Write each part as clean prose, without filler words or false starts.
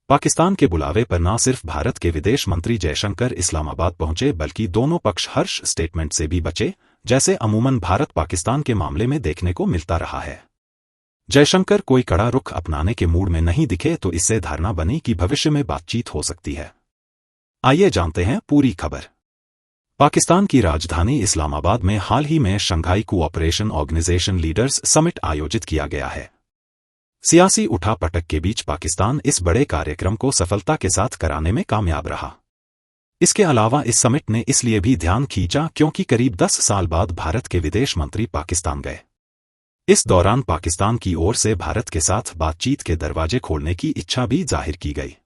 पाकिस्तान के बुलावे पर न सिर्फ भारत के विदेश मंत्री जयशंकर इस्लामाबाद पहुंचे बल्कि दोनों पक्ष हर्ष स्टेटमेंट से भी बचे, जैसे अमूमन भारत पाकिस्तान के मामले में देखने को मिलता रहा है। जयशंकर कोई कड़ा रुख अपनाने के मूड में नहीं दिखे तो इससे धारणा बनी कि भविष्य में बातचीत हो सकती है। आइए जानते हैं पूरी खबर। पाकिस्तान की राजधानी इस्लामाबाद में हाल ही में Shanghai cooperation organisation leaders summit आयोजित किया गया है। सियासी उठापटक के बीच पाकिस्तान इस बड़े कार्यक्रम को सफलता के साथ कराने में कामयाब रहा। इसके अलावा इस समिट ने इसलिए भी ध्यान खींचा क्योंकि करीब 10 साल बाद भारत के विदेश मंत्री पाकिस्तान गए। इस दौरान पाकिस्तान की ओर से भारत के साथ बातचीत के दरवाजे खोलने की इच्छा भी जाहिर की गई।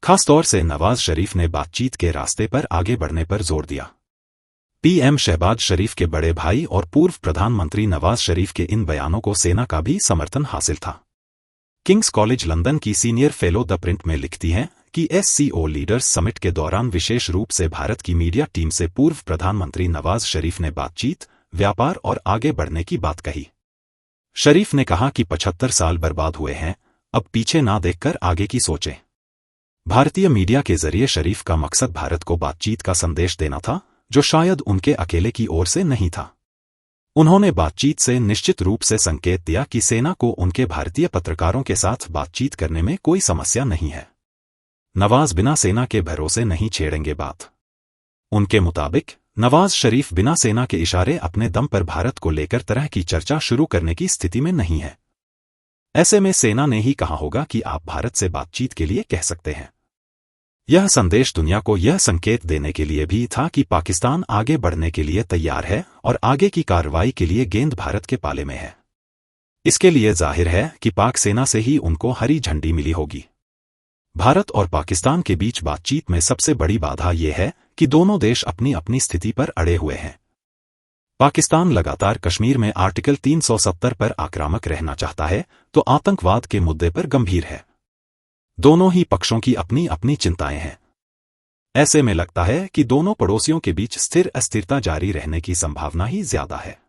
खासतौर से नवाज शरीफ ने बातचीत के रास्ते पर आगे बढ़ने पर जोर दिया। पीएम शहबाज शरीफ के बड़े भाई और पूर्व प्रधानमंत्री नवाज शरीफ के इन बयानों को सेना का भी समर्थन हासिल था। किंग्स कॉलेज लंदन की सीनियर फेलो द प्रिंट में लिखती हैं कि एससीओ लीडर्स समिट के दौरान विशेष रूप से भारत की मीडिया टीम से पूर्व प्रधानमंत्री नवाज शरीफ ने बातचीत, व्यापार और आगे बढ़ने की बात कही। शरीफ ने कहा कि 75 साल बर्बाद हुए हैं, अब पीछे ना देखकर आगे की सोचें। भारतीय मीडिया के जरिए शरीफ का मकसद भारत को बातचीत का संदेश देना था, जो शायद उनके अकेले की ओर से नहीं था। उन्होंने बातचीत से निश्चित रूप से संकेत दिया कि सेना को उनके भारतीय पत्रकारों के साथ बातचीत करने में कोई समस्या नहीं है। नवाज बिना सेना के भरोसे नहीं छेड़ेंगे बात। उनके मुताबिक नवाज शरीफ बिना सेना के इशारे अपने दम पर भारत को लेकर तरह की चर्चा शुरू करने की स्थिति में नहीं है। ऐसे में सेना ने ही कहा होगा कि आप भारत से बातचीत के लिए कह सकते हैं। यह संदेश दुनिया को यह संकेत देने के लिए भी था कि पाकिस्तान आगे बढ़ने के लिए तैयार है और आगे की कार्रवाई के लिए गेंद भारत के पाले में है। इसके लिए जाहिर है कि पाक सेना से ही उनको हरी झंडी मिली होगी। भारत और पाकिस्तान के बीच बातचीत में सबसे बड़ी बाधा यह है कि दोनों देश अपनी अपनी स्थिति पर अड़े हुए हैं। पाकिस्तान लगातार कश्मीर में आर्टिकल 370 पर आक्रामक रहना चाहता है, तो आतंकवाद के मुद्दे पर गंभीर है। दोनों ही पक्षों की अपनी अपनी चिंताएं हैं। ऐसे में लगता है कि दोनों पड़ोसियों के बीच स्थिर अस्थिरता जारी रहने की संभावना ही ज्यादा है।